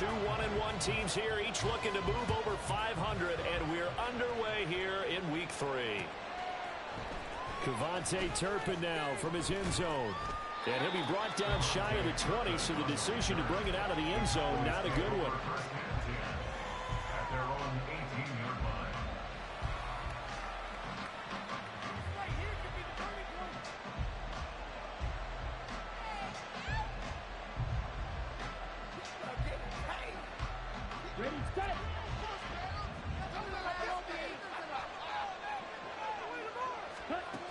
Two 1-1 teams here, each looking to move over 500, and we're underway here in week 3. KaVontae Turpin now from his end zone. And he'll be brought down shy of the 20, so the decision to bring it out of the end zone, not a good one. At their own 18-yard line.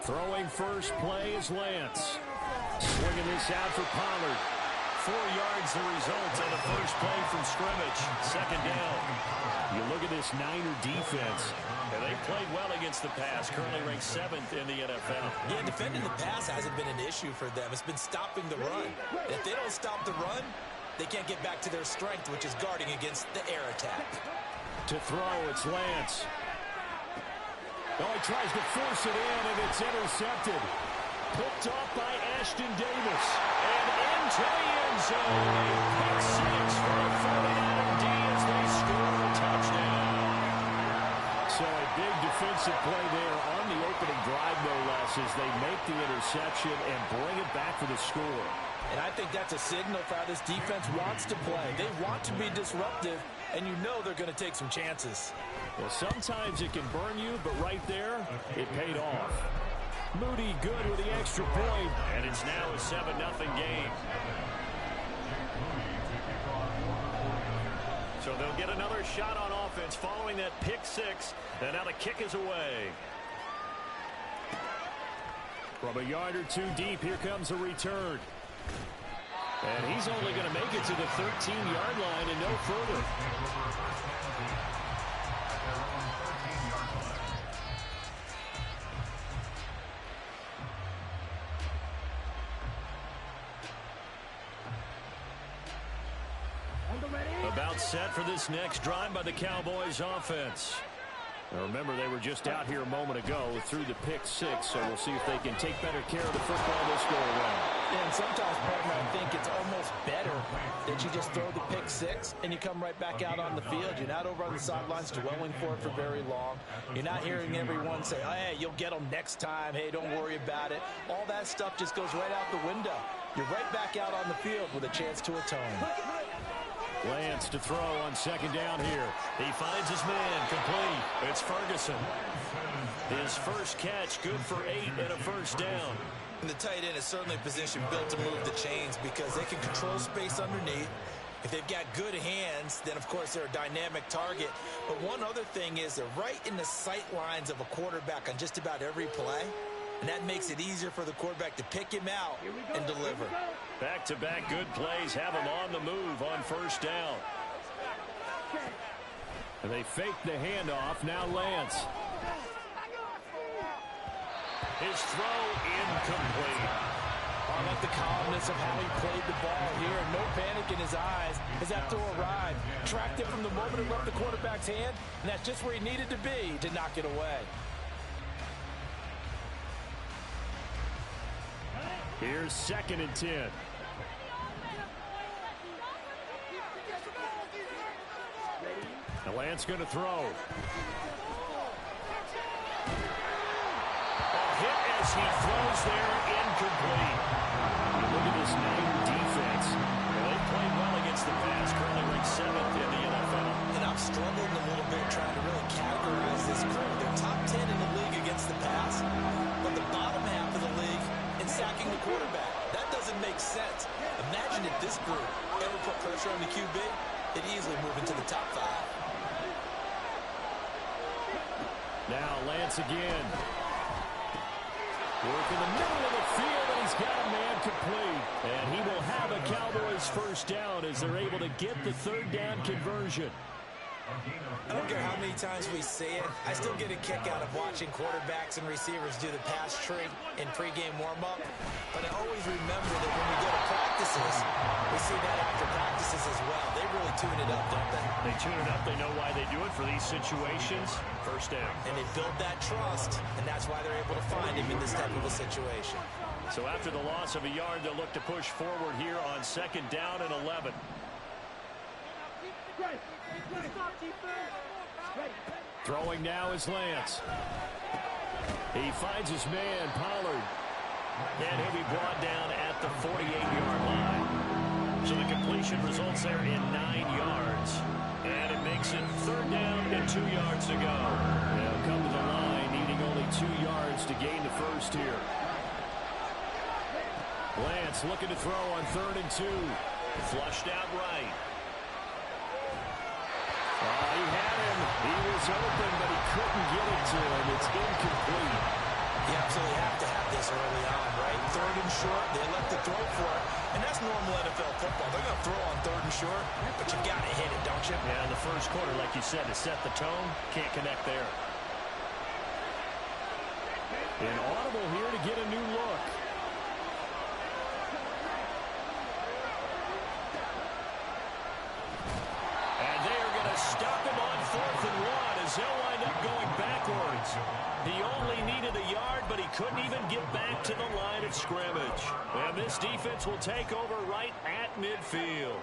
Throwing first play is Lance. Swinging this out for Pollard. 4 yards the result on the first play from scrimmage. Second down. You look at this Niner defense. And they played well against the pass. Currently ranked 7th in the NFL. Yeah, defending the pass hasn't been an issue for them. It's been stopping the run. If they don't stop the run, they can't get back to their strength, which is guarding against the air attack. To throw, it's Lance. Oh, he tries to force it in, and it's intercepted. Picked off by Ashton Davis. And into the end zone. Pick 6 for a 49er D as they score a touchdown. So a big defensive play there on the opening drive, no less, as they make the interception and bring it back for the score. And I think that's a signal for how this defense wants to play. They want to be disruptive, and you know they're going to take some chances. Well, sometimes it can burn you, but right there, it paid off. Moody good with the extra point, and it's now a 7-0 game. So they'll get another shot on offense following that pick 6, and now the kick is away. From a yard or two deep, here comes a return. And he's only going to make it to the 13-yard line and no further. About set for this next drive by the Cowboys offense. Now remember, they were just out here a moment ago through the pick 6, so we'll see if they can take better care of the football this go around. Yeah, and sometimes, partner, I think it's almost better that you just throw the pick 6 and you come right back out on the field. You're not over on the sidelines dwelling for it for very long. You're not hearing everyone say, oh, hey, you'll get them next time. Hey, don't worry about it. All that stuff just goes right out the window. You're right back out on the field with a chance to atone. Lance to throw on second down here. He finds his man, complete. It's Ferguson. His first catch, good for 8 and a first down. And the tight end is certainly a position built to move the chains because they can control space underneath. If they've got good hands, then, of course, they're a dynamic target. But one other thing is they're right in the sight lines of a quarterback on just about every play. And that makes it easier for the quarterback to pick him out and deliver. Back-to-back good plays have him on the move on first down. And they fake the handoff. Now Lance. His throw incomplete. I like the calmness of how he played the ball here. No panic in his eyes as that throw arrived. Tracked it from the moment it left the quarterback's hand, and that's just where he needed to be to knock it away. Here's 2nd and 10. Now Lance going to throw. A hit as he throws there, incomplete. You look at this Niner defense. Well, they played well against the pass, currently ranked 7th in the NFL. And I'm struggling a little bit trying to really categorize this crew. They're top 10 in the league against the pass, but the bottom half of the league in sacking the quarterback. That doesn't make sense. Imagine if this group ever put pressure on the QB, it'd easily move into the top 5. Now Lance again. Work in the middle of the field, and he's got a man complete. And he will have a Cowboys first down as they're able to get the 3rd down conversion. I don't care how many times we see it. I still get a kick out of watching quarterbacks and receivers do the pass tree in pregame warm-up. But I always remember that when we go to practices, we see that after practices as well. They really tune it up, don't they? They tune it up. They know why they do it for these situations. First down. And they build that trust, and that's why they're able to find him in this type of a situation. So after the loss of a yard, they'll look to push forward here on 2nd down and 11. Throwing now is Lance. He finds his man, Pollard. And he'll be brought down at the 48-yard line. So the completion results there in 9 yards. And it makes it 3rd down and 2 yards to go. They'll come to the line needing only 2 yards to gain the first here. Lance looking to throw on 3rd and 2. Flushed out right. He had him. He was open, but he couldn't get it to him. It's incomplete. You absolutely have to have this early on, right? 3rd and short, they let the throw for it. And that's normal NFL football. They're going to throw on 3rd and short, but you got to hit it, don't you? Yeah, in the first quarter, like you said, to set the tone, can't connect there. An audible here to get a new look. And they are going to stop him on 4th and 1 as they'll wind up going backwards. He only needed a yard, but he couldn't even get back to the line of scrimmage. And this defense will take over right at midfield.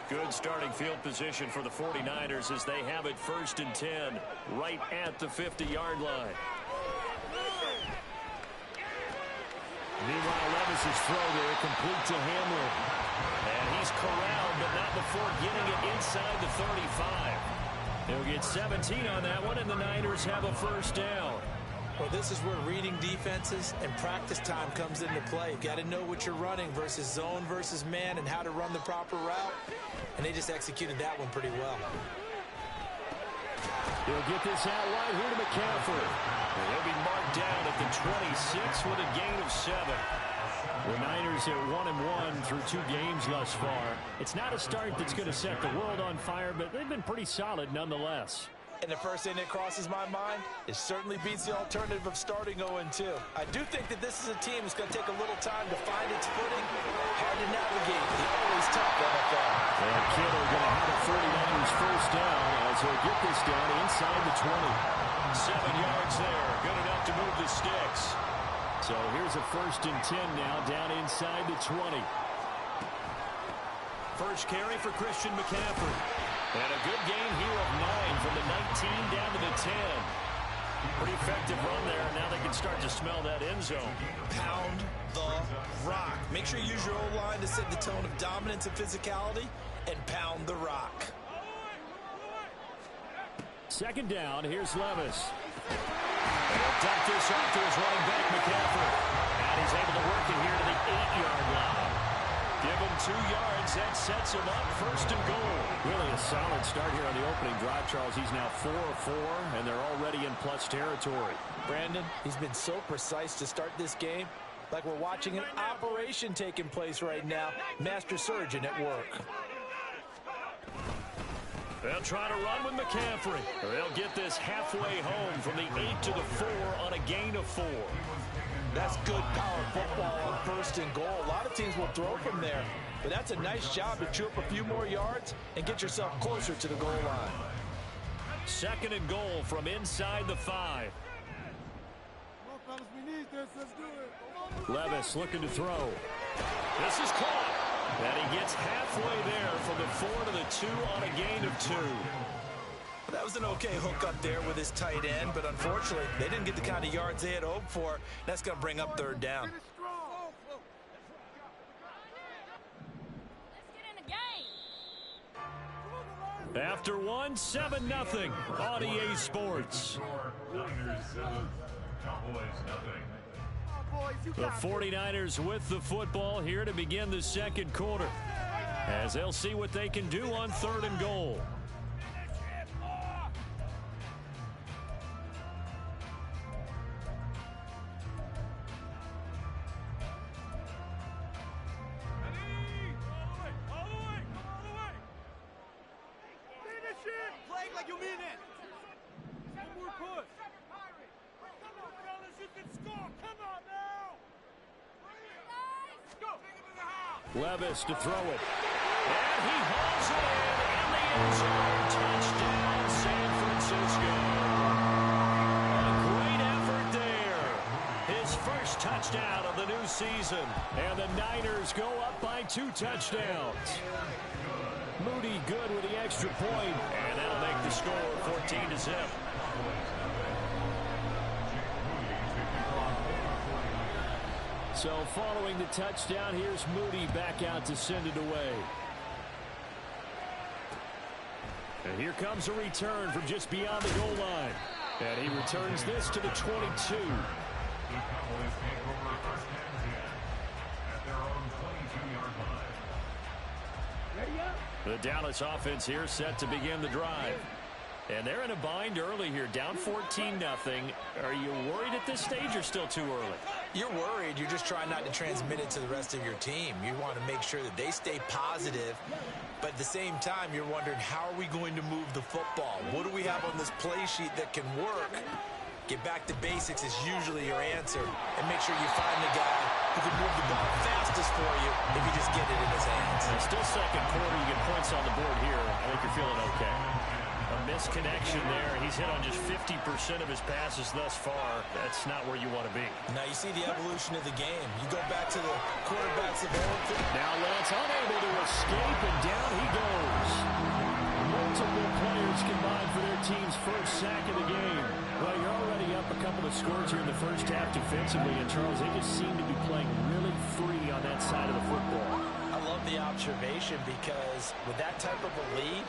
Good starting field position for the 49ers as they have it 1st and 10 right at the 50-yard line. Meanwhile, Levis's throw there complete to Hamlin. And he's corralled, but not before getting it inside the 35. He'll get 17 on that one, and the Niners have a 1st down. Well, this is where reading defenses and practice time comes into play. You've got to know what you're running versus zone versus man and how to run the proper route. And they just executed that one pretty well. He'll get this out wide here to McCaffrey. And he'll be marked down at the 26 with a gain of 7. The Niners at 1-1 through 2 games thus far. It's not a start that's going to set the world on fire, but they've been pretty solid nonetheless. And the first thing that crosses my mind, it certainly beats the alternative of starting 0-2. I do think that this is a team that's going to take a little time to find its footing. Hard to navigate the always tough NFL. And Kittle going to have a 49ers 1st down as he'll get this down inside the 20. 7 yards there, good enough to move the sticks. So here's a 1st and 10 now down inside the 20. First carry for Christian McCaffrey. And a good gain here of 9 from the 19 down to the 10. Pretty effective run there. Now they can start to smell that end zone. Pound the rock. Make sure you use your O-line to set the tone of dominance and physicality, and pound the rock. 2nd down, here's Levis. And he'll dump this off to his running back, McCaffrey. And he's able to work it here to the 8-yard line. Give him 2 yards. That sets him up 1st and goal. Really a solid start here on the opening drive, Charles. He's now 4 of 4, and they're already in plus territory. Brandon, he's been so precise to start this game. Like we're watching an operation taking place right now. Master surgeon at work. They'll try to run with McCaffrey. They'll get this halfway home from the 8 to the 4 on a gain of 4. That's good power football on 1st and goal. A lot of teams will throw from there, but that's a nice job to chew up a few more yards and get yourself closer to the goal line. 2nd and goal from inside the 5. Levis looking to throw. This is caught. And he gets halfway there from the 4 to the 2 on a gain of 2. That was an okay hook up there with his tight end, but unfortunately, they didn't get the kind of yards they had hoped for. That's going to bring up 3rd down. After 1, 7-0 on EA Sports. Niners 7, Cowboys 0. The 49ers with the football here to begin the 2nd quarter, as they'll see what they can do on 3rd and goal. Levis to throw it. And he hauls it in the end zone. Touchdown, San Francisco. A great effort there. His first first touchdown of the new season. And the Niners go up by 2 touchdowns. Moody good with the extra point. And that'll make the score 14-0. So following the touchdown, here's Moody back out to send it away. And here comes a return from just beyond the goal line. And he returns this to the 22. The Cowboys take over first and 10 at their own 22-yard line. The Dallas offense here set to begin the drive. And they're in a bind early here, down 14-0. Are you worried at this stage or still too early? You're worried. You're just trying not to transmit it to the rest of your team. You want to make sure that they stay positive. But at the same time, you're wondering, how are we going to move the football? What do we have on this play sheet that can work? Get back to basics is usually your answer. And make sure you find the guy who can move the ball fastest for you if you just get it in his hands. It's still second quarter. You get points on the board here. I think you're feeling okay. A misconnection there. He's hit on just 50% of his passes thus far. That's not where you want to be. Now you see the evolution of the game. You go back to the quarterbacks of old. Now Lance unable to escape, and down he goes. Multiple players combined for their team's first sack of the game. Well, you're already up a couple of scores here in the first half defensively, and Charles, they just seem to be playing really free on that side of the football. I love the observation because with that type of a lead,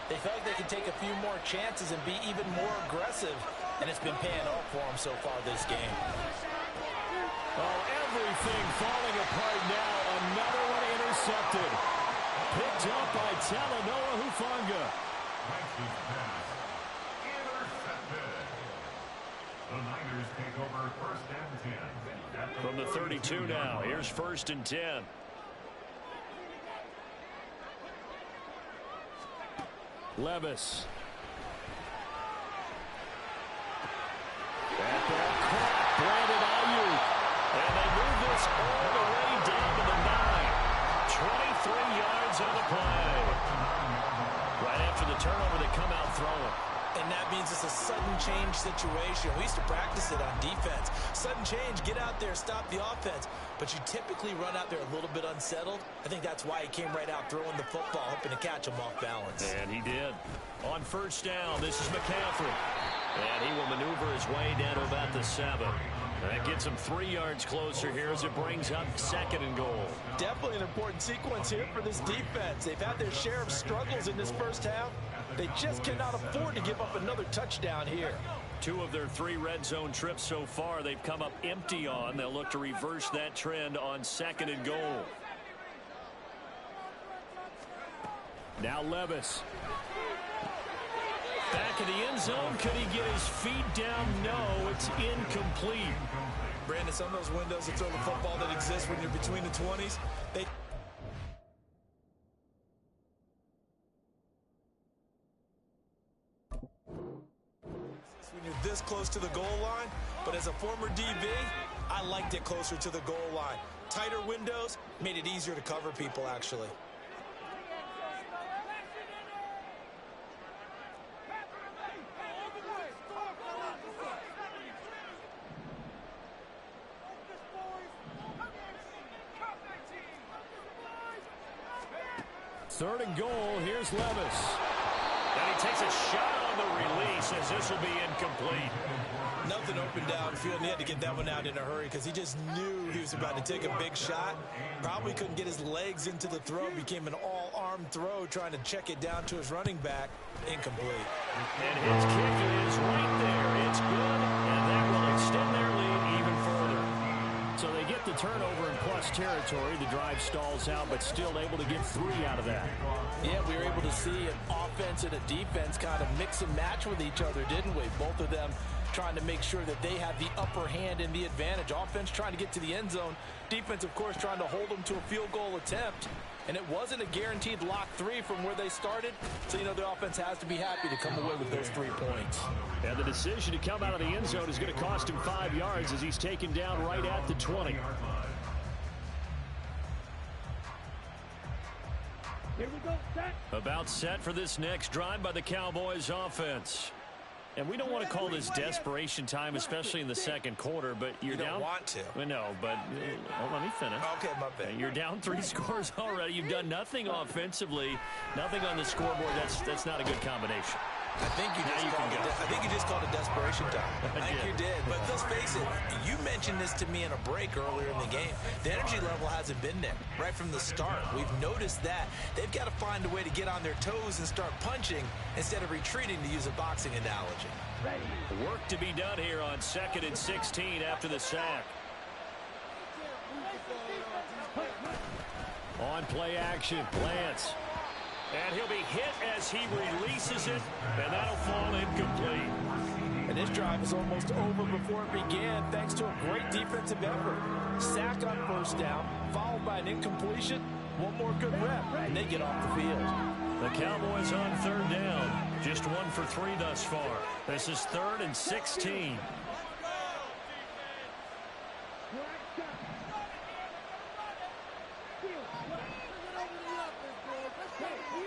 they feel like they can take a few more chances and be even more aggressive, and it's been paying off for them so far this game. Oh, everything falling apart now. Another one intercepted. Picked up by Talanoa Hufanga. Intercepted. The Niners take over first and 10. From the 32 now, here's first and 10. Levis. That ball caught. Brandon Ayuk. And they move this all the way down to the 9. 23 yards on the play. Right after the turnover, they come out throwing. And that means it's a sudden change situation. We used to practice it on defense. Sudden change, get out there, stop the offense. But you typically run out there a little bit unsettled. I think that's why he came right out throwing the football, hoping to catch him off balance. And he did. On first down, this is McCaffrey. And he will maneuver his way down to about the 7. That gets him 3 yards closer here as it brings up second and goal. Definitely an important sequence here for this defense. They've had their share of struggles in this first half. They just cannot afford to give up another touchdown here. 2 of their 3 red zone trips so far they've come up empty on. They'll look to reverse that trend on second and goal. Now Levis. Back in the end zone. Could he get his feet down? No, it's incomplete. Brandon, some of those windows to throw the football that exist when you're between the 20s, when you're this close to the goal line, but as a former DB, I liked it closer to the goal line. Tighter windows made it easier to cover people, actually. Third and goal. Here's Levis. And he takes a shot on the release as this will be incomplete. Nothing open downfield, and he had to get that one out in a hurry because he just knew he was about to take a big shot. Probably couldn't get his legs into the throw. Became an all-arm throw trying to check it down to his running back. Incomplete. And his kick is right there. It's good, and that will extend their lead even further. So they get the turnover in plus territory. The drive stalls out, but still able to get 3 out of that. Yeah, we were able to see an offense and a defense kind of mix and match with each other, didn't we? Both of them trying to make sure that they have the upper hand and the advantage. Offense trying to get to the end zone. Defense, of course, trying to hold them to a field goal attempt. And it wasn't a guaranteed lock 3 from where they started. So, you know, the offense has to be happy to come away with those 3 points. And the decision to come out of the end zone is going to cost him 5 yards as he's taken down right at the 20. Here we go, set. About set for this next drive by the Cowboys offense. And we don't want to call this desperation time, especially in the second quarter, but you're down. You don't want to. No, but let me finish. Okay, my bad. You're down 3 scores already. You've done nothing offensively, nothing on the scoreboard. That's not a good combination. I think you just called it desperation time. I think you did. But let's face it, you mentioned this to me in a break earlier in the game. The energy level hasn't been there right from the start. We've noticed that. They've got to find a way to get on their toes and start punching instead of retreating, to use a boxing analogy. Work to be done here on 2nd and 16 after the sack. On play action, Lance. And he'll be hit as he releases it, and that'll fall incomplete. And this drive is almost over before it began, thanks to a great defensive effort. Sack on first down, followed by an incompletion. One more good rep, and they get off the field. The Cowboys on 3rd down. Just 1 for 3 thus far. This is 3rd and 16.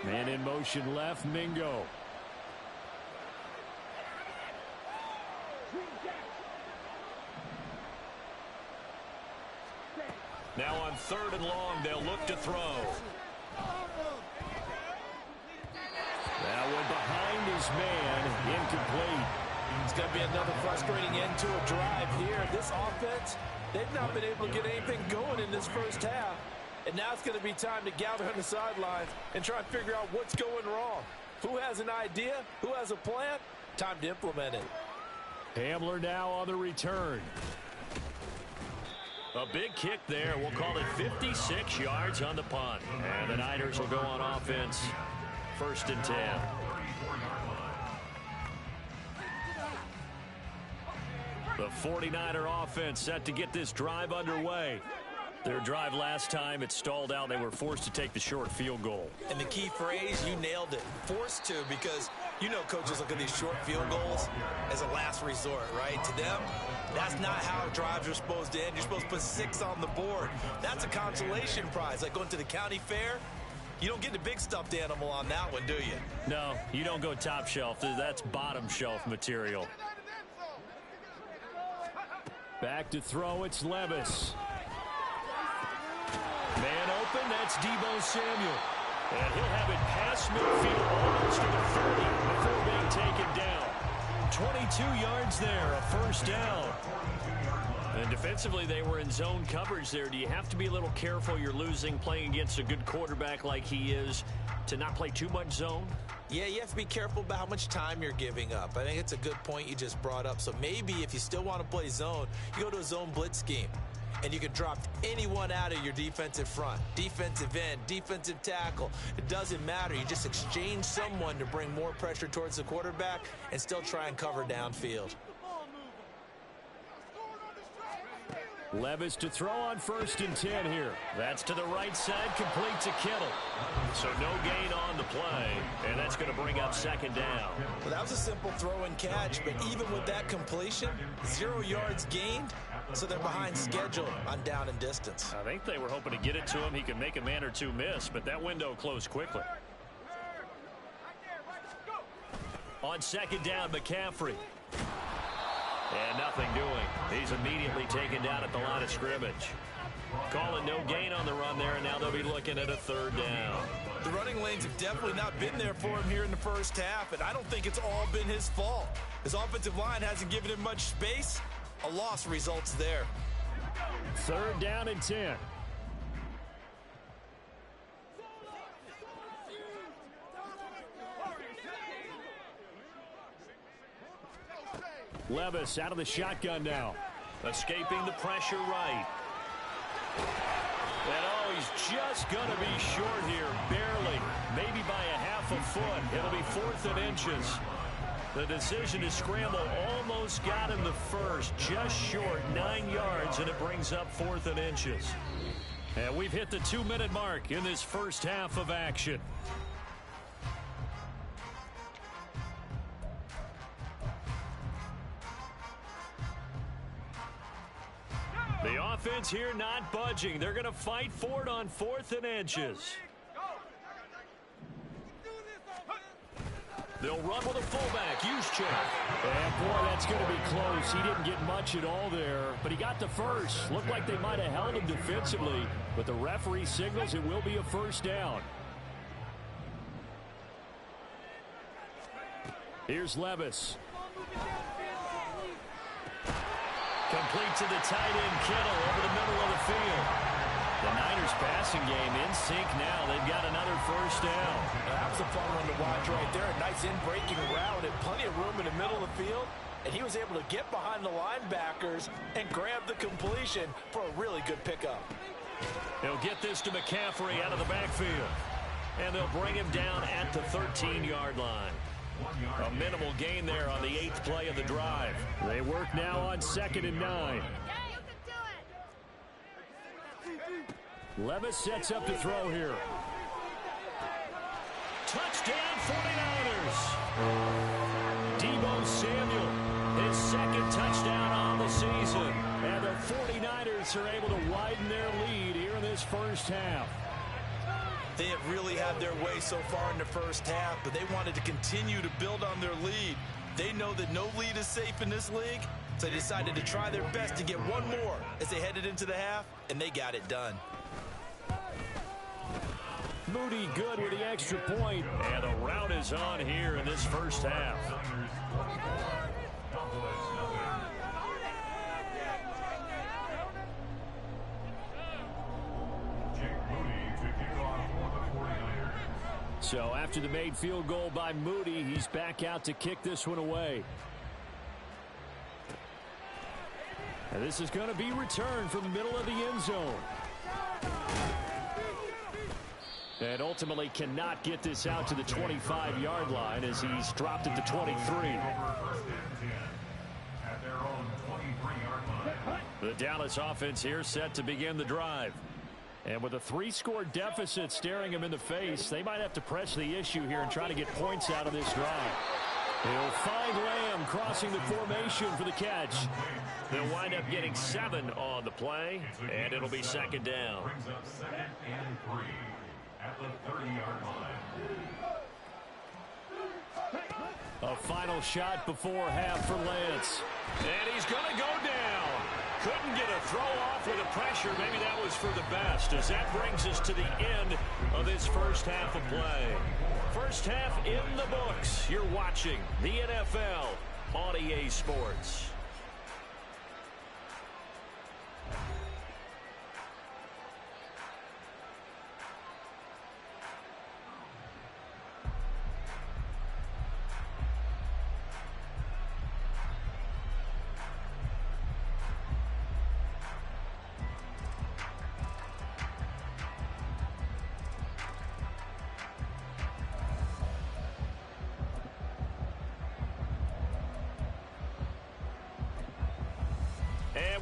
Man in motion left, Mingo. Now on 3rd and long, they'll look to throw. That one behind his man, incomplete. It's going to be another frustrating end to a drive here. This offense, they've not been able to get anything going in this first half. And now it's going to be time to gather on the sidelines and try and figure out what's going wrong. Who has an idea? Who has a plan? Time to implement it. Hamler now on the return. A big kick there. We'll call it 56 yards on the punt. And the Niners will go on offense. 1st and 10. The 49er offense set to get this drive underway. Their drive last time, it stalled out. They were forced to take the short field goal. And the key phrase, you nailed it. Forced to, because you know coaches look at these short field goals as a last resort, right? To them, that's not how drives are supposed to end. You're supposed to put 6 on the board. That's a consolation prize. Like going to the county fair, you don't get the big stuffed animal on that one, do you? No, you don't go top shelf. That's bottom shelf material. Back to throw, it's Levis. Man open, that's Deebo Samuel. And he'll have it past midfield almost to the 30 before being taken down. 22 yards there, a 1st down. And defensively, they were in zone coverage there. Do you have to be a little careful? You're losing, playing against a good quarterback like he is, to not play too much zone? Yeah, you have to be careful about how much time you're giving up. I think it's a good point you just brought up. So maybe if you still want to play zone, you go to a zone blitz scheme. And you can drop anyone out of your defensive front. Defensive end, defensive tackle. It doesn't matter. You just exchange someone to bring more pressure towards the quarterback and still try and cover downfield. Levis to throw on 1st and 10 here. That's to the right side, complete to Kittle. So no gain on the play, and that's going to bring up 2nd down. Well, that was a simple throw and catch, but even with that completion, 0 yards gained, so they're behind schedule on down and distance. I think they were hoping to get it to him. He could make a man or two miss, but that window closed quickly. On 2nd down, McCaffrey. And nothing doing. He's immediately taken down at the line of scrimmage. Calling no gain on the run there, and now they'll be looking at a 3rd down. The running lanes have definitely not been there for him here in the first half, and I don't think it's all been his fault. His offensive line hasn't given him much space. A loss results there. 3rd down and 10. Levis out of the shotgun now. Escaping the pressure right. And oh, he's just going to be short here, barely. Maybe by a half a foot. It'll be 4th and inches. The decision to scramble almost got him the first, just short, 9 yards, and it brings up 4th and inches. And we've hit the 2-minute mark in this first half of action. The offense here not budging. They're going to fight for it on 4th and inches. They'll run with a fullback, Juszczyk. And boy, that's going to be close. He didn't get much at all there, but he got the first. Looked like they might have held him defensively, but the referee signals it will be a first down. Here's Levis. Complete to the tight end, Kittle, over the middle of the field. The Niners passing game in sync now. They've got another first down. That was a fun one to watch right there. A nice in-breaking route and plenty of room in the middle of the field. And he was able to get behind the linebackers and grab the completion for a really good pickup. They'll get this to McCaffrey out of the backfield. And they'll bring him down at the 13-yard line. A minimal gain there on the 8th play of the drive. They work now on 2nd and 9. Levis sets up to throw here. Touchdown 49ers. Deebo Samuel, his 2nd touchdown on the season. And the 49ers are able to widen their lead here in this first half. They have really had their way so far in the first half, but they wanted to continue to build on their lead. They know that no lead is safe in this league, so they decided to try their best to get one more as they headed into the half, and they got it done. Moody good with the extra point, and the route is on here in this first half. So after the made field goal by Moody, he's back out to kick this one away. And this is going to be returned from the middle of the end zone. And ultimately cannot get this out to the 25-yard line as he's dropped at the 23. The Dallas offense here set to begin the drive. And with a 3-score deficit staring him in the face, they might have to press the issue here and try to get points out of this drive. He'll find Lamb crossing the formation for the catch. They'll wind up getting 7 on the play, and it'll be 2nd down. Brings up 2nd and 3 at the 30-yard line. A final shot before half for Lance. And he's going to go down. Couldn't get a throw off with the pressure. Maybe that was for the best, as that brings us to the end of this first half of play. First half in the books. You're watching the NFL on EA Sports.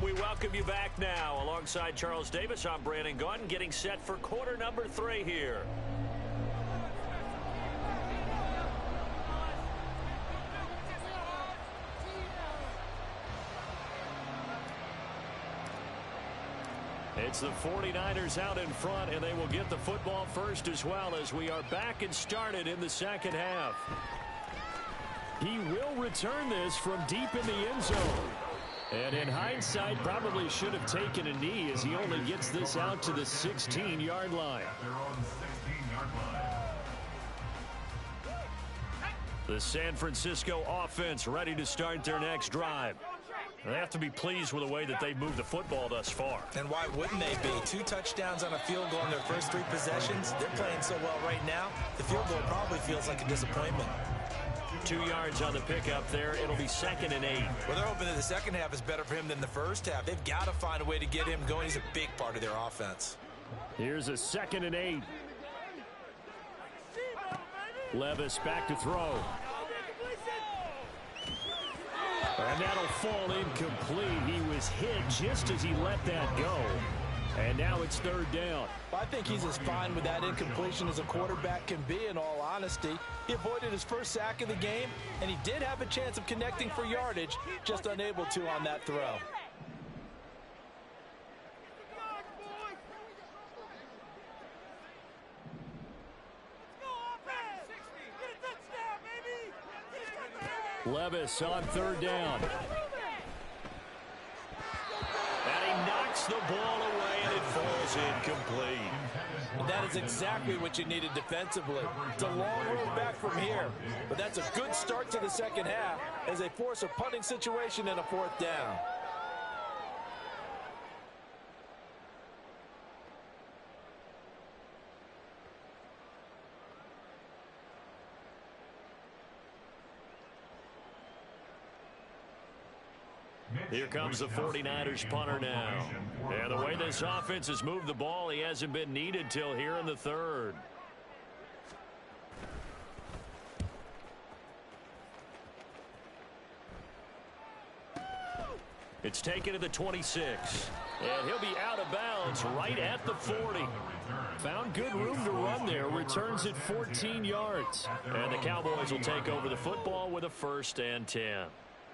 We welcome you back now. Alongside Charles Davis, I'm Brandon Gaudin, getting set for quarter number 3 here. It's the 49ers out in front, and they will get the football first as well, as we are back and started in the second half. He will return this from deep in the end zone. And in hindsight, probably should have taken a knee, as he only gets this out to the 16-yard line. The San Francisco offense ready to start their next drive. They have to be pleased with the way that they've moved the football thus far. And why wouldn't they be? 2 touchdowns on a field goal in their first 3 possessions. They're playing so well right now, the field goal probably feels like a disappointment. 2 yards on the pickup there. It'll be 2nd and 8. Well, they're hoping that the second half is better for him than the first half. They've got to find a way to get him going. He's a big part of their offense. Here's a 2nd and 8. Levis back to throw. And that'll fall incomplete. He was hit just as he let that go. And now it's 3rd down. Well, I think he's as fine with that incompletion as a quarterback can be, in all honesty. He avoided his first sack of the game, and he did have a chance of connecting for yardage, just unable to on that throw. Levis on third down. And he knocks the ball away, and it falls incomplete. And that is exactly what you needed defensively. It's a long road back from here, but that's a good start to the second half as they force a punting situation and a fourth down. Here comes the 49ers punter now. And the way this offense has moved the ball, he hasn't been needed till here in the third. It's taken to the 26. And he'll be out of bounds right at the 40. Found good room to run there. Returns it 14 yards. And the Cowboys will take over the football with a 1st and 10.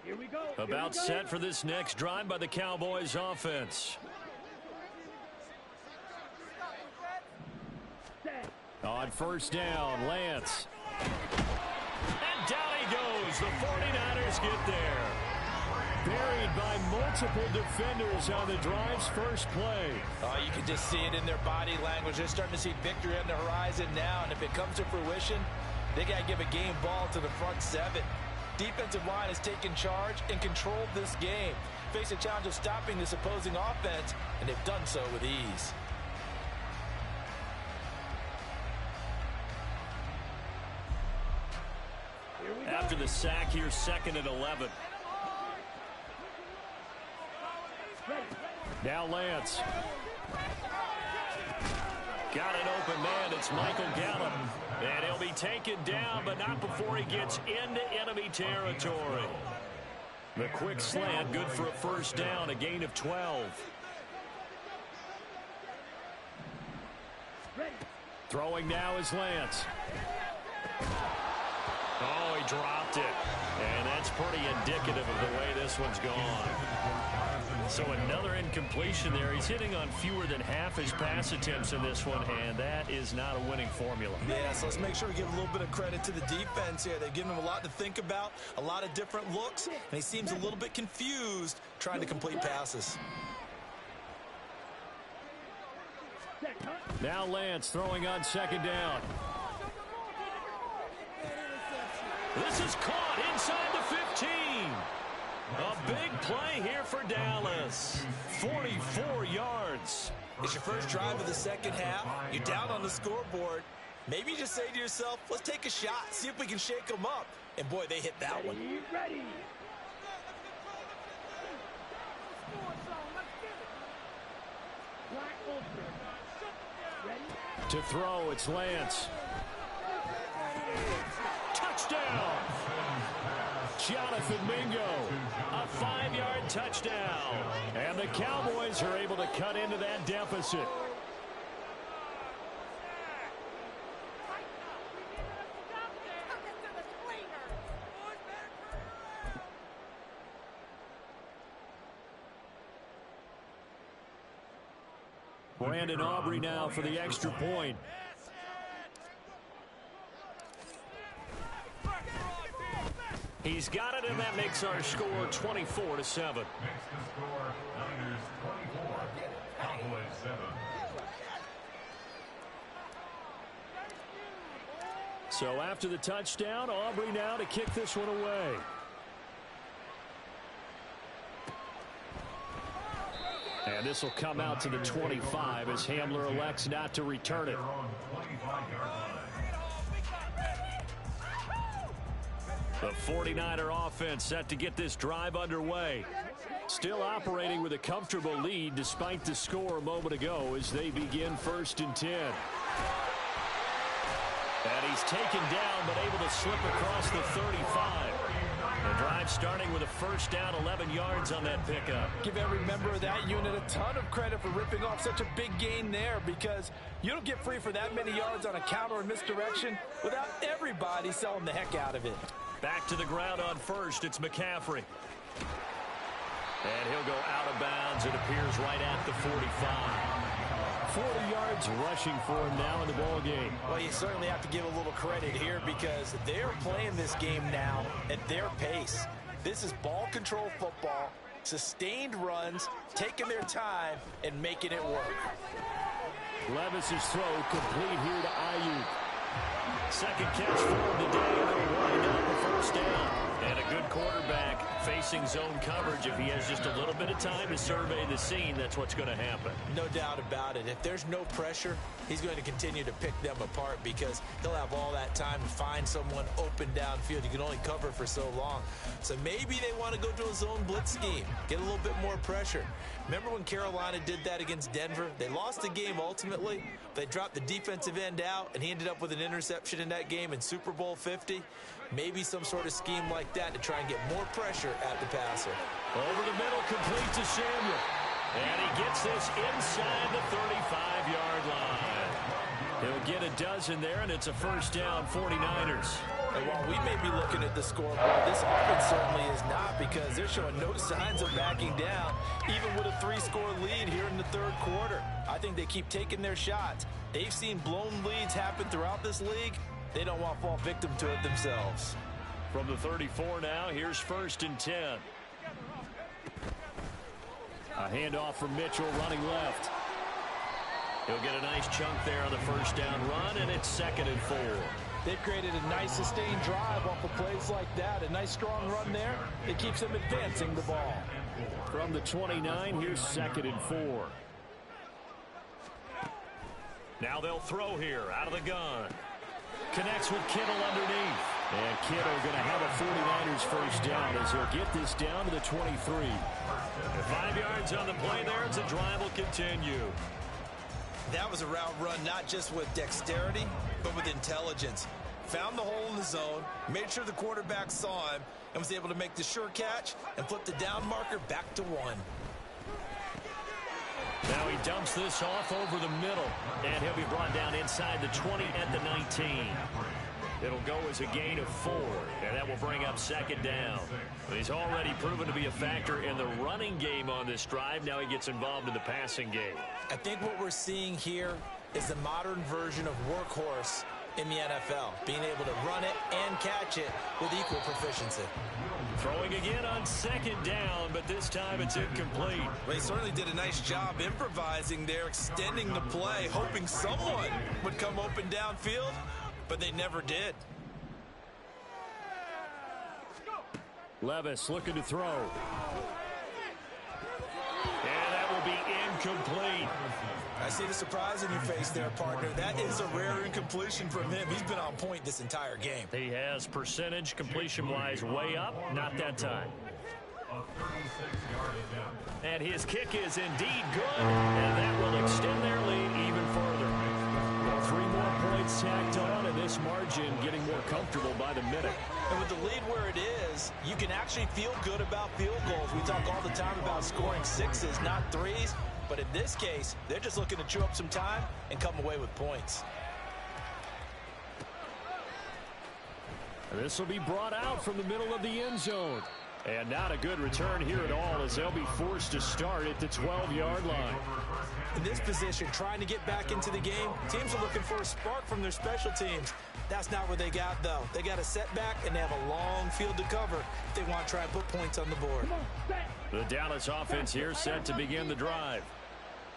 Here we go. About set for this next drive by the Cowboys offense. On 1st down, Lance. And down he goes. The 49ers get there. Buried by multiple defenders on the drive's first play. Oh, you can just see it in their body language. They're starting to see victory on the horizon now, and if it comes to fruition, they got to give a game ball to the front 7. Defensive line has taken charge and controlled this game. Face a challenge of stopping this opposing offense, and they've done so with ease. After the sack, here's 2nd and 11. Now Lance. Got an open man. It's Michael Gallup. And he'll be taken down, but not before he gets into enemy territory. The quick slant, good for a 1st down, a gain of 12. Throwing now is Lance. Oh, he dropped it. And that's pretty indicative of the way this one's gone. So another incompletion there. He's hitting on fewer than half his pass attempts in this one, and that is not a winning formula. Yeah, so let's make sure we give a little bit of credit to the defense here. They've given him a lot to think about, a lot of different looks, and he seems a little bit confused trying to complete passes. Now Lance throwing on 2nd down. This is caught inside the 15. A big play here for Dallas. 44 yards. It's your first drive of the second half. You're down on the scoreboard. Maybe you just say to yourself, let's take a shot, see if we can shake them up. And boy, they hit that one. Ready. To throw, it's Lance. Touchdown! Jonathan Mingo, a 5-yard touchdown. And the Cowboys are able to cut into that deficit. Brandon Aubrey now for the extra point. He's got it, and that makes our score 24-7. Makes the score Niners 24, Cowboys 7. So after the touchdown, Aubrey now to kick this one away. And this will come out to the 25 as Hamler elects not to return it. The 49er offense set to get this drive underway. Still operating with a comfortable lead despite the score a moment ago as they begin 1st and 10. And he's taken down but able to slip across the 35. The drive starting with a 1st down, 11 yards on that pickup. Give every member of that unit a ton of credit for ripping off such a big gain there, because you don't get free for that many yards on a counter or misdirection without everybody selling the heck out of it. Back to the ground on 1st, it's McCaffrey. And he'll go out of bounds, it appears, right at the 45. 40 yards rushing for him now in the ball game. Well, you certainly have to give a little credit here because they're playing this game now at their pace. This is ball control football, sustained runs, taking their time, and making it work. Levis's throw complete here to Ayuk. Second catch for him today, and they'll wind up a first down. And a good quarterback facing zone coverage. If he has just a little bit of time to survey the scene, that's what's going to happen. No doubt about it. If there's no pressure, he's going to continue to pick them apart because he'll have all that time to find someone open downfield. You can only cover for so long. So maybe they want to go to a zone blitz scheme, get a little bit more pressure. Remember when Carolina did that against Denver? They lost the game ultimately. They dropped the defensive end out, and he ended up with an interception in that game in Super Bowl 50. Maybe some sort of scheme like that to try and get more pressure at the passer. Over the middle, complete to Samuel. And he gets this inside the 35-yard line. He'll get a dozen there, and it's a first down, 49ers. And while we may be looking at the scoreboard, this offense certainly is not because they're showing no signs of backing down, even with a 3-score lead here in the third quarter. I think they keep taking their shots. They've seen blown leads happen throughout this league. They don't want to fall victim to it themselves. From the 34 now, here's 1st and 10. A handoff from Mitchell running left. He'll get a nice chunk there on the first down run, and it's 2nd and 4. They've created a nice sustained drive off of plays like that. A nice strong run there. It keeps them advancing the ball. From the 29, here's 2nd and 4. Now they'll throw here out of the gun. Connects with Kittle underneath. And Kittle going to have a 49ers first down as he'll get this down to the 23. 5 yards on the play there as the drive will continue. That was a route run not just with dexterity, but with intelligence. Found the hole in the zone, made sure the quarterback saw him, and was able to make the sure catch and flip the down marker back to 1. Now he dumps this off over the middle, and he'll be brought down inside the 20 at the 19. It'll go as a gain of 4, and that will bring up 2nd down. He's already proven to be a factor in the running game on this drive. Now he gets involved in the passing game. I think what we're seeing here is the modern version of workhorse in the NFL, being able to run it and catch it with equal proficiency. Throwing again on 2nd down, but this time it's incomplete. Well, he certainly did a nice job improvising there, extending the play, hoping someone would come open downfield, but they never did. Levis looking to throw. And that will be incomplete. I see the surprise in your face there, partner. That is a rare incompletion from him. He's been on point this entire game. He has percentage completion-wise way up. Not that time. And his kick is indeed good. And that will extend their lead even further. Well, 3 more points tacked on, and this margin getting more comfortable by the minute. And with the lead where it is, you can actually feel good about field goals. We talk all the time about scoring 6s, not 3s. But in this case, they're just looking to chew up some time and come away with points. This will be brought out from the middle of the end zone. And not a good return here at all as they'll be forced to start at the 12-yard line. In this position, trying to get back into the game, teams are looking for a spark from their special teams. That's not what they got, though. They got a setback, and they have a long field to cover if they want to try and put points on the board. The Dallas offense here set to begin the drive.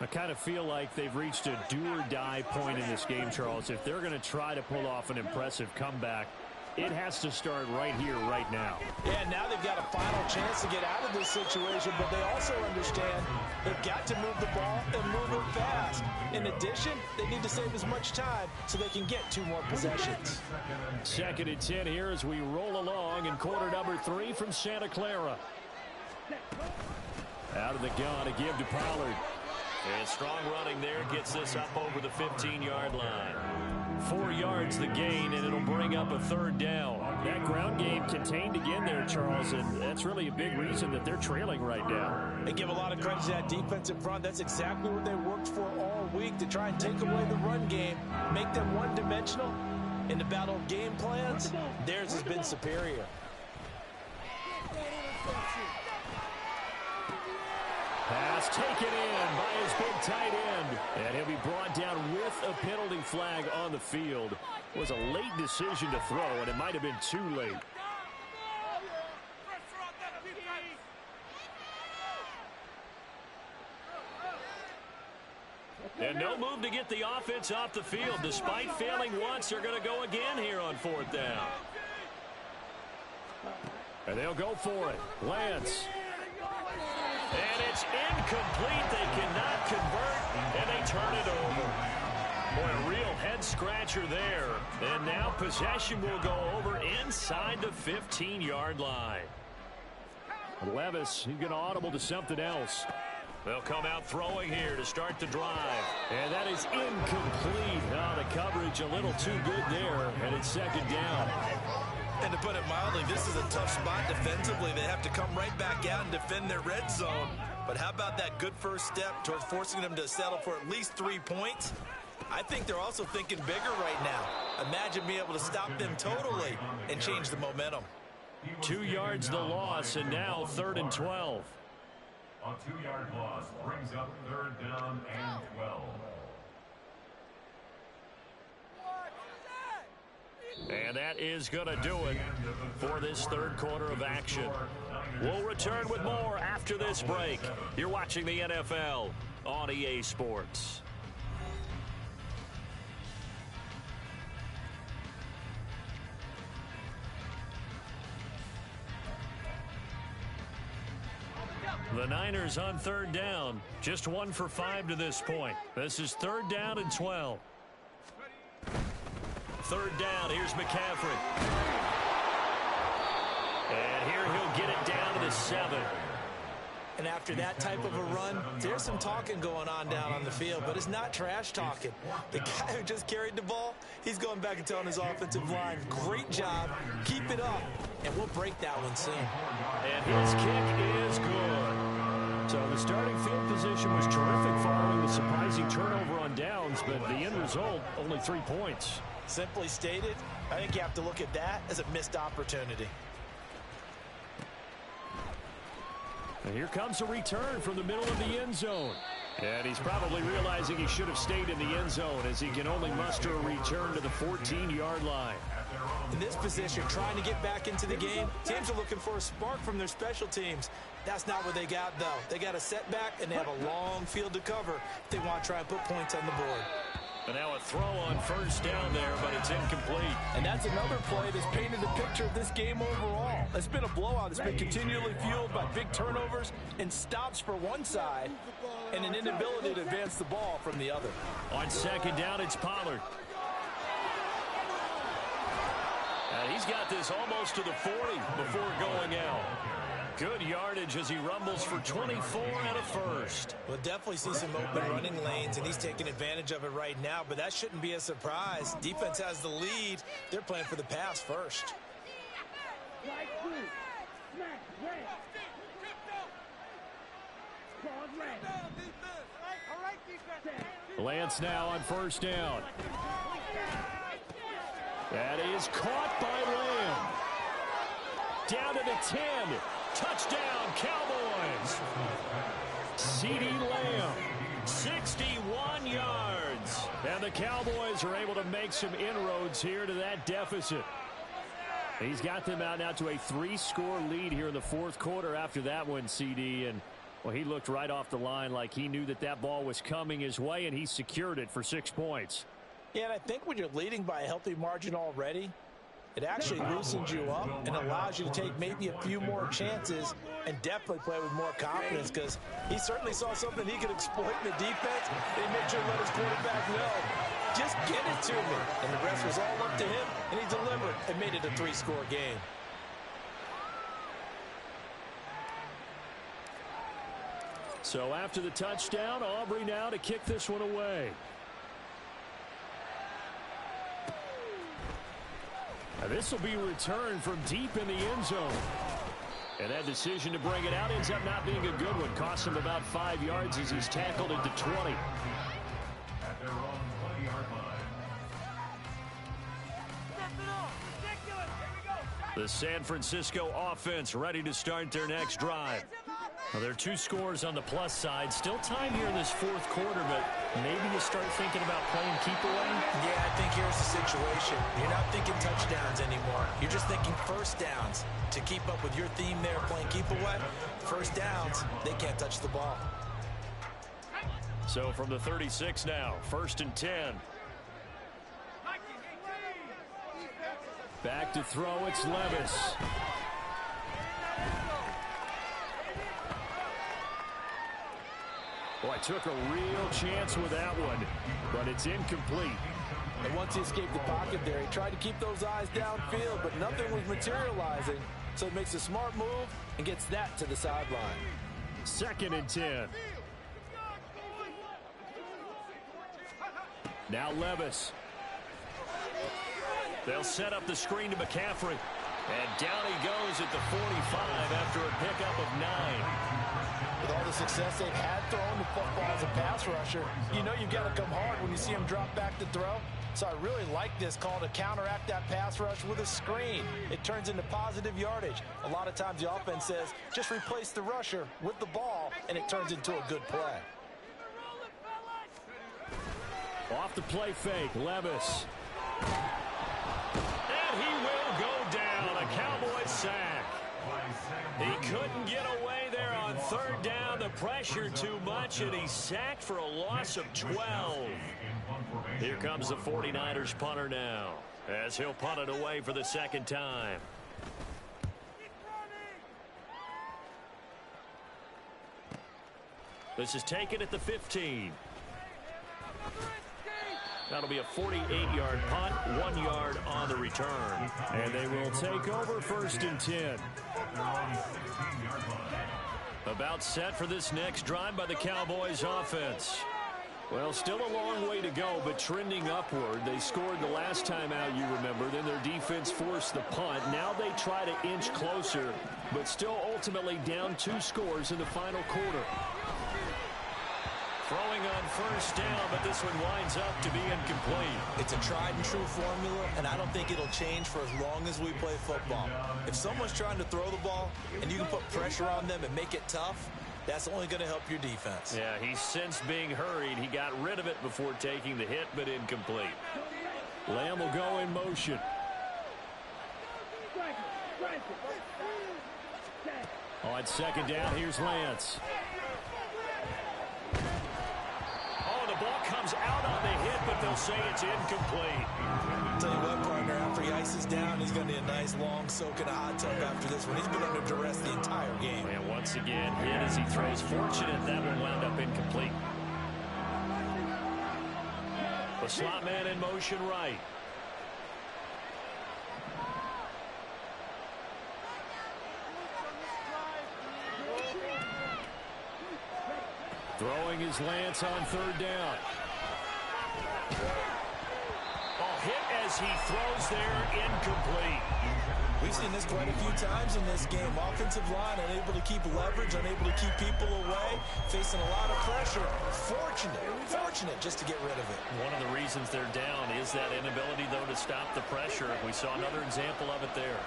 I kind of feel like they've reached a do-or-die point in this game, Charles. If they're going to try to pull off an impressive comeback, it has to start right here, right now. Yeah, now they've got a final chance to get out of this situation, but they also understand they've got to move the ball and move it fast. In addition, they need to save as much time so they can get 2 more possessions. 2nd and 10 here as we roll along in quarter number 3 from Santa Clara. Out of the gun to give to Pollard. And strong running there gets this up over the 15-yard line. 4 yards the gain, and it'll bring up a 3rd down. That ground game contained again there, Charles, and that's really a big reason that they're trailing right now. They give a lot of credit to that defensive front. That's exactly what they worked for all week, to try and take away the run game, make them one-dimensional. In the battle of game plans, theirs has been superior. Pass taken in by his big tight end. And he'll be brought down with a penalty flag on the field. It was a late decision to throw, and it might have been too late. And no move to get the offense off the field. Despite failing once, they're going to go again here on 4th down. And they'll go for it. Lance. And it's incomplete. They cannot convert, and they turn it over. Boy, a real head-scratcher there. And now possession will go over inside the 15-yard line. Levis, he's going to audible to something else. They'll come out throwing here to start the drive. And that is incomplete. Oh, the coverage a little too good there, and it's 2nd down. And to put it mildly, this is a tough spot defensively. They have to come right back out and defend their red zone. But how about that good first step towards forcing them to settle for at least 3 points? I think they're also thinking bigger right now. Imagine being able to stop them totally and change the momentum. 2 yards the loss, and now 3rd and 12. A 2-yard loss brings up 3rd down and 12. And that is going to do it for this 3rd quarter of action. We'll return with more after this break. You're watching the NFL on EA Sports. The Niners on 3rd down. Just 1 for 5 to this point. This is 3rd down and 12. 3rd down. Here's McCaffrey. And here he'll get it down to the 7. And after that type of a run, there's some talking going on down on the field, but it's not trash talking. The guy who just carried the ball, he's going back and telling his offensive line, great job, keep it up, and we'll break that one soon. And his kick is good. So the starting field position was terrific following the surprising turnover on downs, but the end result, only 3 points. Simply stated, I think you have to look at that as a missed opportunity. And here comes a return from the middle of the end zone. And he's probably realizing he should have stayed in the end zone as he can only muster a return to the 14-yard line. In this position, trying to get back into the game, teams are looking for a spark from their special teams. That's not what they got, though. They got a setback, and they have a long field to cover if they want to try and put points on the board. And now a throw on 1st down there, but it's incomplete. And that's another play that's painted the picture of this game overall. It's been a blowout. It's been continually fueled by big turnovers and stops for one side and an inability to advance the ball from the other. On 2nd down, it's Pollard. And he's got this almost to the 40 before going out. Good yardage as he rumbles for 24 and a first. We'll definitely see some open running lanes, and he's taking advantage of it right now, but that shouldn't be a surprise. Defense has the lead. They're playing for the pass first. Lance now on 1st down. That is caught by Lamb. Down to the 10. Touchdown, Cowboys. CeeDee Lamb, 61 yards. And the Cowboys are able to make some inroads here to that deficit. He's got them out now to a 3-score lead here in the 4th quarter after that one, CD. And, well, he looked right off the line like he knew that that ball was coming his way, and he secured it for 6 points. Yeah, and I think when you're leading by a healthy margin already, it actually loosens you up and allows you to take maybe a few more chances and definitely play with more confidence, because he certainly saw something he could exploit in the defense, and he made sure to let his quarterback know, just get it to me. And the rest was all up to him, and he delivered and made it a 3-score game. So after the touchdown, Aubrey now to kick this one away. This will be returned from deep in the end zone. And that decision to bring it out ends up not being a good one. Costs him about 5 yards as he's tackled at the 20. At their own 20-yard line. The San Francisco offense ready to start their next drive. Well, there are two scores on the plus side. Still time here in this fourth quarter, but maybe you start thinking about playing keep away? Yeah, I think here's the situation. You're not thinking touchdowns anymore. You're just thinking first downs. To keep up with your theme there, playing keep away, first downs, they can't touch the ball. So from the 36 now, 1st and 10. Back to throw, it's Levis. Boy, took a real chance with that one, but it's incomplete. And once he escaped the pocket there, he tried to keep those eyes downfield, but nothing was materializing. So he makes a smart move and gets that to the sideline. 2nd and 10. Now Levis. They'll set up the screen to McCaffrey. And down he goes at the 45 after a pickup of 9. With all the success they've had throwing the football as a pass rusher, you know you've got to come hard when you see him drop back to throw. So I really like this call to counteract that pass rush with a screen. It turns into positive yardage. A lot of times the offense says, just replace the rusher with the ball, and it turns into a good play. Off the play fake, Levis. And he will go down, a Cowboys sack. He couldn't get away there on 3rd down. The pressure too much, and he's sacked for a loss of 12. Here comes the 49ers punter now, as he'll punt it away for the 2nd time. This is taken at the 15. That'll be a 48-yard punt, 1 yard on the return. And they will take over 1st and 10. About set for this next drive by the Cowboys offense. Well, still a long way to go, but trending upward. They scored the last time out, you remember. Then their defense forced the punt. Now they try to inch closer, but still ultimately down 2 scores in the final quarter. Throwing on 1st down, but this one winds up to be incomplete. It's a tried and true formula, and I don't think it'll change for as long as we play football. If someone's trying to throw the ball and you can put pressure on them and make it tough, that's only going to help your defense. Yeah, he's since being hurried. He got rid of it before taking the hit, but incomplete. Lamb will go in motion. On 2nd down, here's Lance. Ball comes out on the hit, but they'll say it's incomplete. Tell you what, partner, after he ices down, he's going to need a nice long soak in a hot tub after this one. He's been under duress the entire game. And once again, hit as he throws. Fortunate that one wound up incomplete. The slot man in motion right. Throwing his Lance on 3rd down. A hit as he throws there, incomplete. We've seen this quite a few times in this game. Offensive line unable to keep leverage, unable to keep people away, facing a lot of pressure. Fortunate just to get rid of it. One of the reasons they're down is that inability, though, to stop the pressure. We saw another example of it there.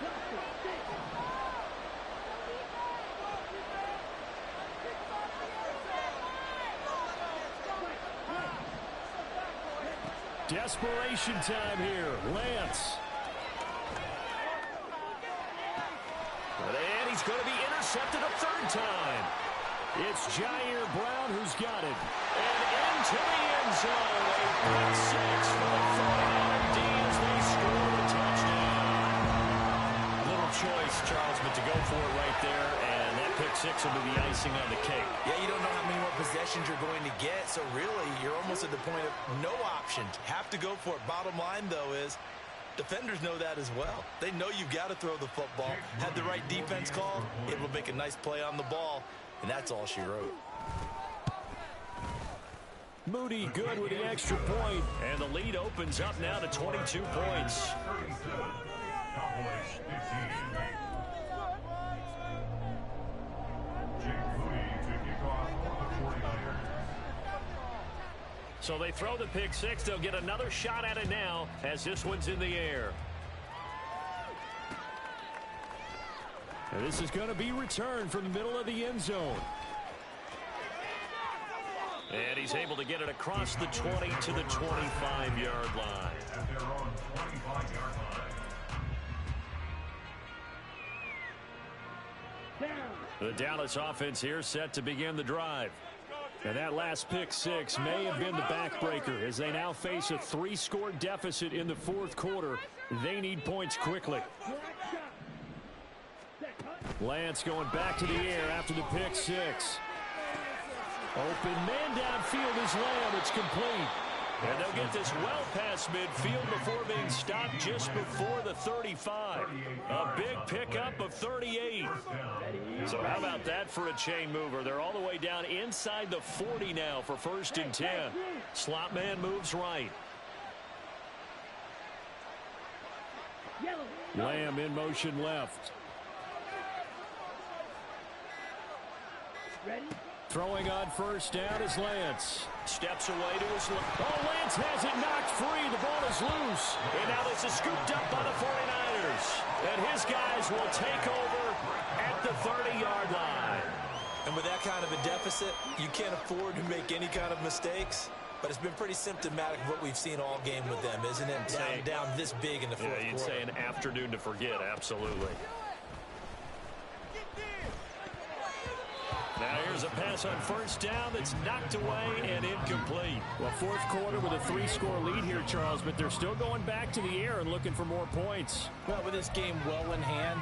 Desperation time here. Lance. And he's going to be intercepted a 3rd time. It's Jair Brown who's got it. And into the end zone. A pick 6 for the 49 D as they score a touchdown. Little choice, Charles, but to go for it right there. And that pick 6 will be the icing on the cake. Yeah, you don't know how many more possessions you're going to get, so really you're almost at the point of no option. Have to go for it. Bottom line, though, is defenders know that as well. They know you've got to throw the football. Had the right defense call, able to make a nice play on the ball, and that's all she wrote. Moody good with the extra point, and the lead opens up now to 22 points. Cowboys 15. So they throw the pick 6. They'll get another shot at it now as this one's in the air. And this is going to be returned from the middle of the end zone. And he's able to get it across the 20 to the 25-yard line. At their own 25-yard line. The Dallas offense here set to begin the drive. And that last pick six may have been the backbreaker as they now face a 3-score deficit in the fourth quarter. They need points quickly. Lance going back to the air after the pick six. Open man downfield is Lamb. It's complete. And they'll get this well past midfield before being stopped just before the 35. A big pickup of 38. So how about that for a chain mover? They're all the way down inside the 40 now for 1st and 10. Slot man moves right. Lamb in motion left. Ready? Throwing on 1st down is Lance. Steps away to his left. Oh, Lance has it knocked free. The ball is loose. And now this is scooped up by the 49ers. And his guys will take over at the 30-yard line. And with that kind of a deficit, you can't afford to make any kind of mistakes. But it's been pretty symptomatic of what we've seen all game with them, isn't it? Down this big in the fourth quarter. You'd say an afternoon to forget, absolutely. Now here's a pass on 1st down that's knocked away and incomplete. Well, fourth quarter with a 3-score lead here, Charles, but they're still going back to the air and looking for more points. Well, with this game well in hand,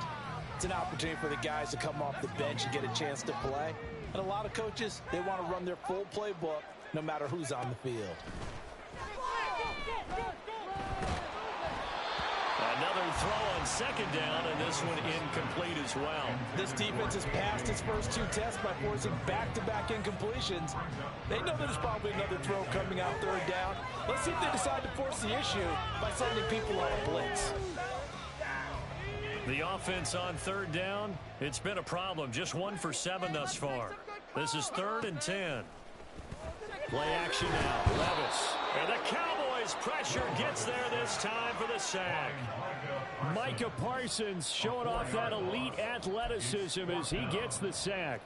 it's an opportunity for the guys to come off the bench and get a chance to play. And a lot of coaches, they want to run their full playbook no matter who's on the field. Another throw on 2nd down, and this one incomplete as well. This defense has passed its first 2 tests by forcing back-to-back incompletions. They know there's probably another throw coming out 3rd down. Let's see if they decide to force the issue by sending people on a blitz. The offense on 3rd down, it's been a problem. Just 1 for 7 thus far. This is 3rd and 10. Play action now. Levis. And the Cowboys pressure gets there this time for the sack. Micah Parsons showing off that elite athleticism as he gets the sack.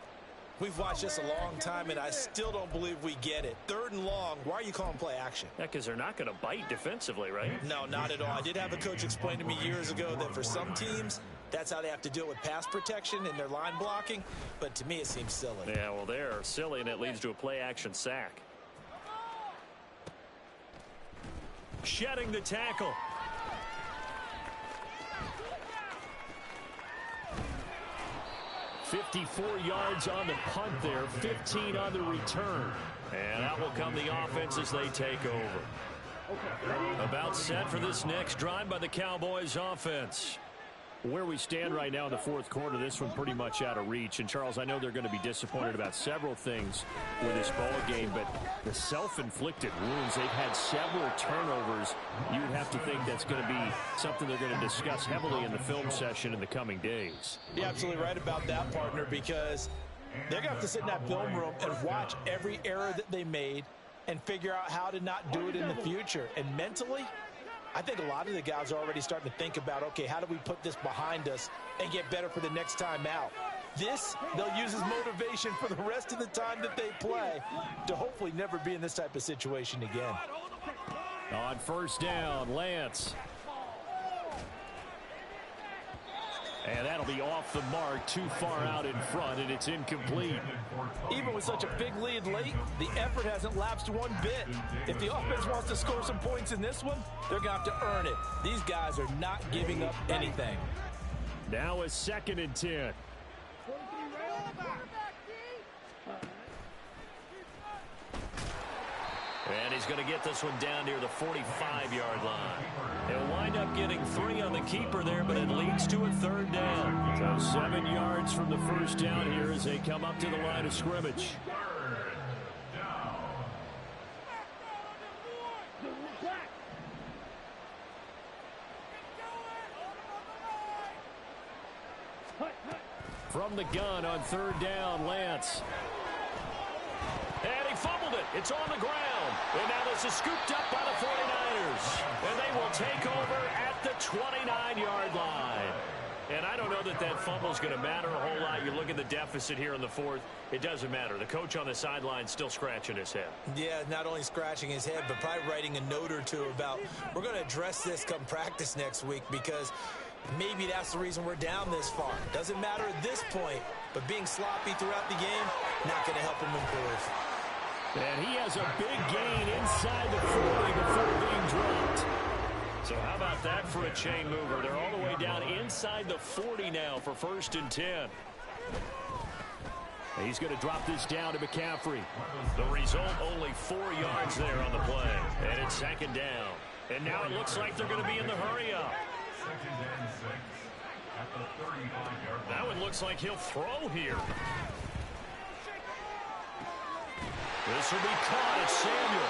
We've watched this a long time, and I still don't believe we get it. 3rd and long, why are you calling play action? Yeah, because they're not going to bite defensively, right? No, not at all. I did have a coach explain to me years ago that for some teams, that's how they have to deal with pass protection and their line blocking. But to me, it seems silly. Yeah, well, they're silly, and it leads to a play action sack. Shedding the tackle. $54 yards on the punt there, 15 on the return. And out will come the offense as they take over. About set for this next drive by the Cowboys offense. Where we stand right now in the fourth quarter, this one pretty much out of reach. And, Charles, I know they're going to be disappointed about several things with this ball game, but the self-inflicted wounds, they've had several turnovers. You would have to think that's going to be something they're going to discuss heavily in the film session in the coming days. You're absolutely right about that, partner, because they're going to have to sit in that film room and watch every error that they made and figure out how to not do it in the future. And mentally, I think a lot of the guys are already starting to think about, okay, how do we put this behind us and get better for the next time out? This, they'll use as motivation for the rest of the time that they play to hopefully never be in this type of situation again. On 1st down, Lance. And that'll be off the mark, too far out in front, and it's incomplete. Even with such a big lead late, the effort hasn't lapsed one bit. If the offense wants to score some points in this one, they're going to have to earn it. These guys are not giving up anything. Now a 2nd and 10. And he's going to get this one down near the 45-yard line. He'll wind up getting 3 on the keeper there, but it leads to a 3rd down. So 7 yards from the 1st down here as they come up to the line of scrimmage. From the gun on 3rd down, Lance. And he fumbled it. It's on the ground. And now this is scooped up by the 49ers. And they will take over at the 29-yard line. And I don't know that that fumble is going to matter a whole lot. You look at the deficit here in the fourth, it doesn't matter. The coach on the sideline still scratching his head. Yeah, not only scratching his head, but probably writing a note or two about, we're going to address this come practice next week, because maybe that's the reason we're down this far. Doesn't matter at this point, but being sloppy throughout the game, not going to help him improve. And he has a big gain inside the 40 before being dropped. So how about that for a chain mover? They're all the way down inside the 40 now for 1st and 10. He's going to drop this down to McCaffrey. The result, only 4 yards there on the play. And it's 2nd down. And now it looks like they're going to be in the hurry up. That one looks like he'll throw here. This will be caught at Samuel.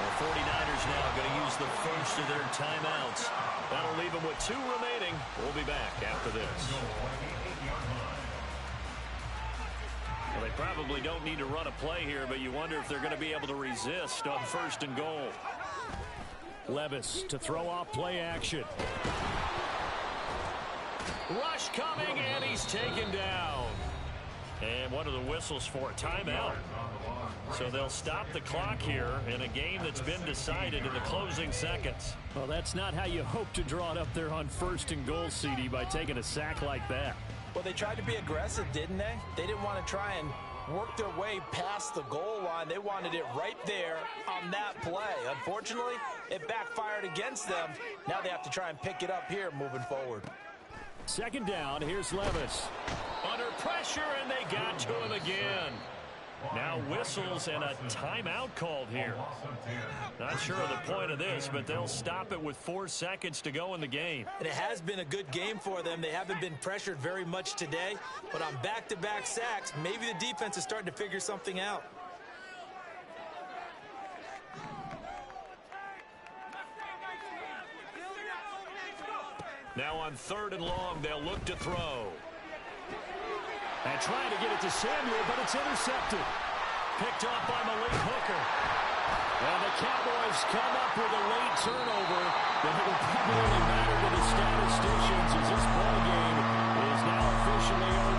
The 49ers now going to use the first of their timeouts. That'll leave them with 2 remaining. We'll be back after this. Well, they probably don't need to run a play here, but you wonder if they're going to be able to resist on 1st and goal. Levis to throw off play action. Rush coming, and he's taken down. And what are the whistles for? A timeout. So they'll stop the clock here in a game that's been decided in the closing seconds. Well, that's not how you hope to draw it up there on 1st and goal, CD, by taking a sack like that. Well, they tried to be aggressive, didn't they? They didn't want to try and work their way past the goal line. They wanted it right there on that play. Unfortunately, it backfired against them. Now they have to try and pick it up here moving forward. 2nd down, here's Levis. Under pressure, and they got to him again. Now whistles and a timeout called here. Not sure of the point of this, but they'll stop it with 4 seconds to go in the game. And it has been a good game for them. They haven't been pressured very much today, but on back-to-back sacks, maybe the defense is starting to figure something out. Now on 3rd and long, they'll look to throw. And trying to get it to Samuel, but it's intercepted. Picked off by Malik Hooker. And the Cowboys come up with a late turnover that will probably matter to the statisticians as this ball game is now officially over.